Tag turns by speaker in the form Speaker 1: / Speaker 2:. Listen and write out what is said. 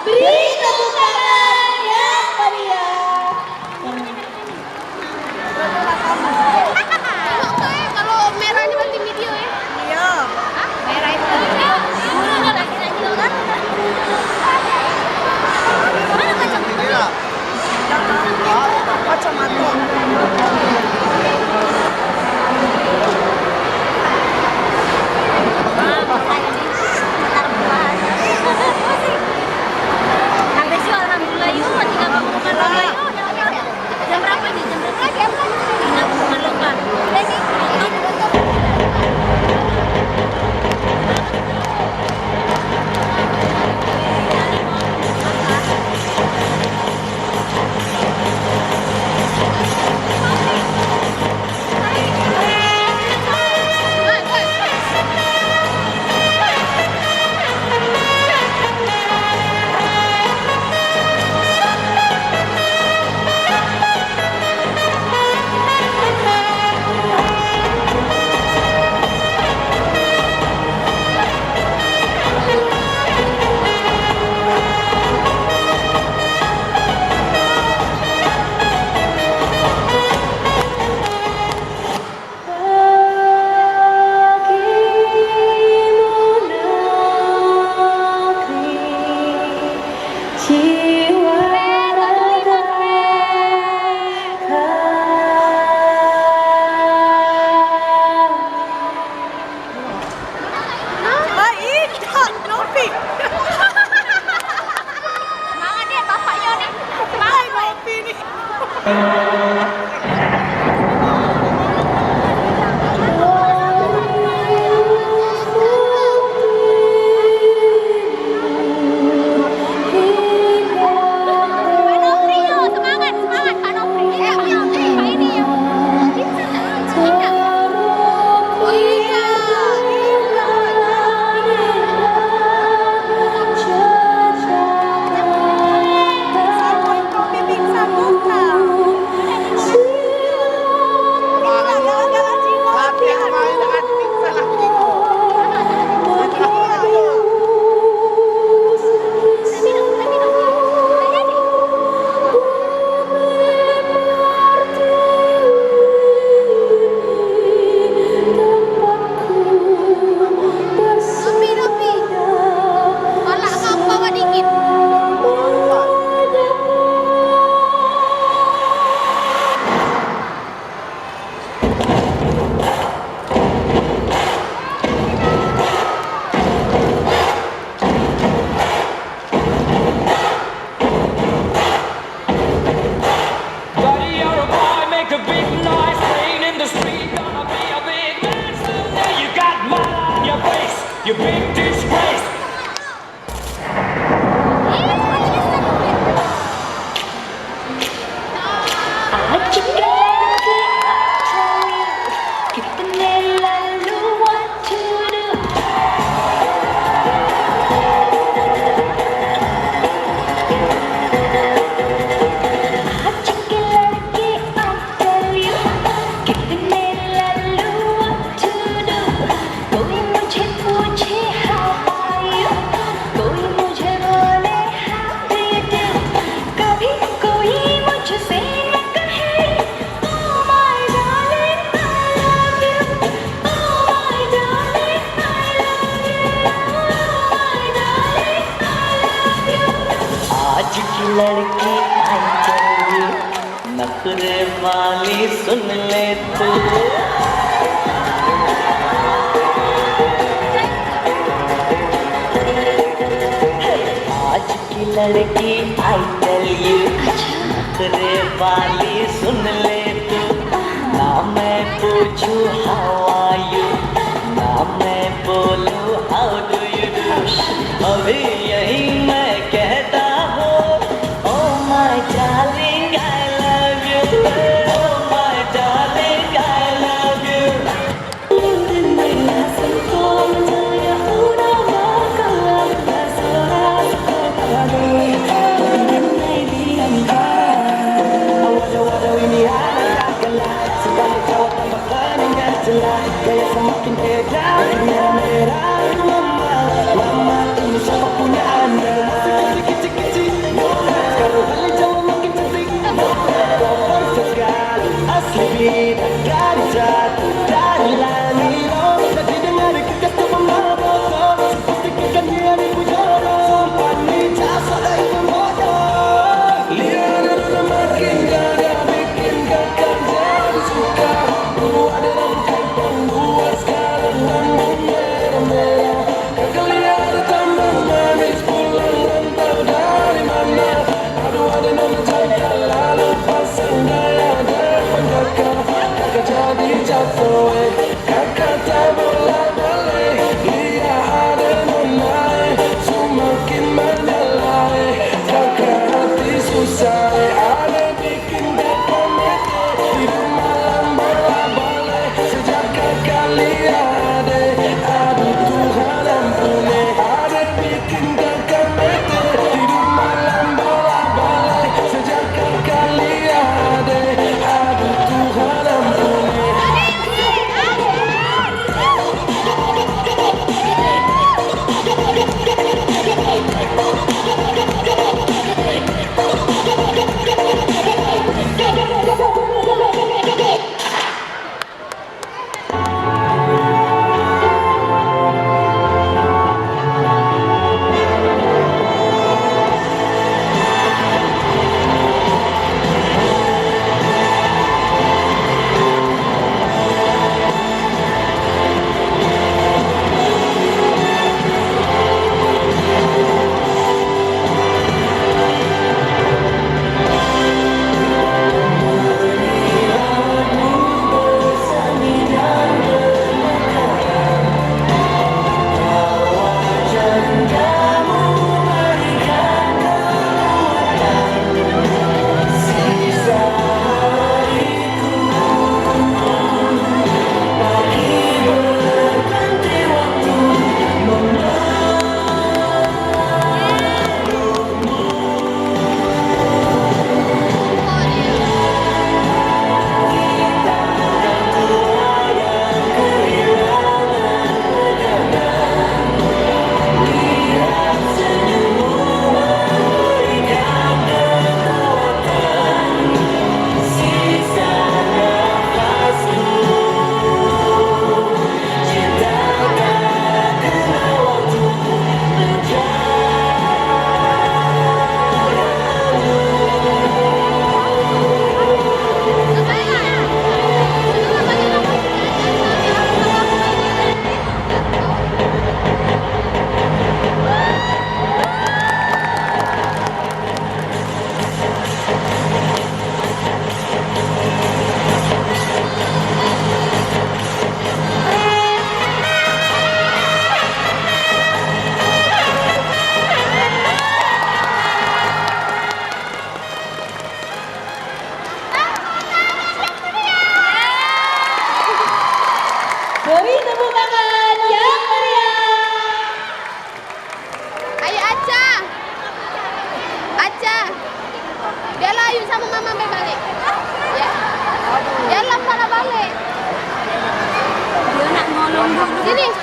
Speaker 1: Beri tepuk tangan yang meriah.
Speaker 2: Kalau merah ini berarti video ya?
Speaker 1: Iya.
Speaker 2: Merah itu. Mana kacamata?
Speaker 1: Kacamata.
Speaker 2: Habis itu alhamdulillah yuk, tinggal pengumuman lomba yuk. Jam berapa nih? Jam berapa? Tinggal pengumuman lomba. Semangat deh bapaknya nih. Semangat Novi nih.
Speaker 3: You big disgrace.
Speaker 4: लड़की आई चली नखरे वाली सुन ले तू आज की लड़की I tell you नखरे वाली सुन ले तू ना मैं पूछूं हाउ आर यू ना मैं बोलूं हाउ डू यू डू अभी यही मैं कहता darling, I love you. Oh, my darling, I love you. Semakin beda dengan merah mama ini siapa punya anda.
Speaker 2: Sini.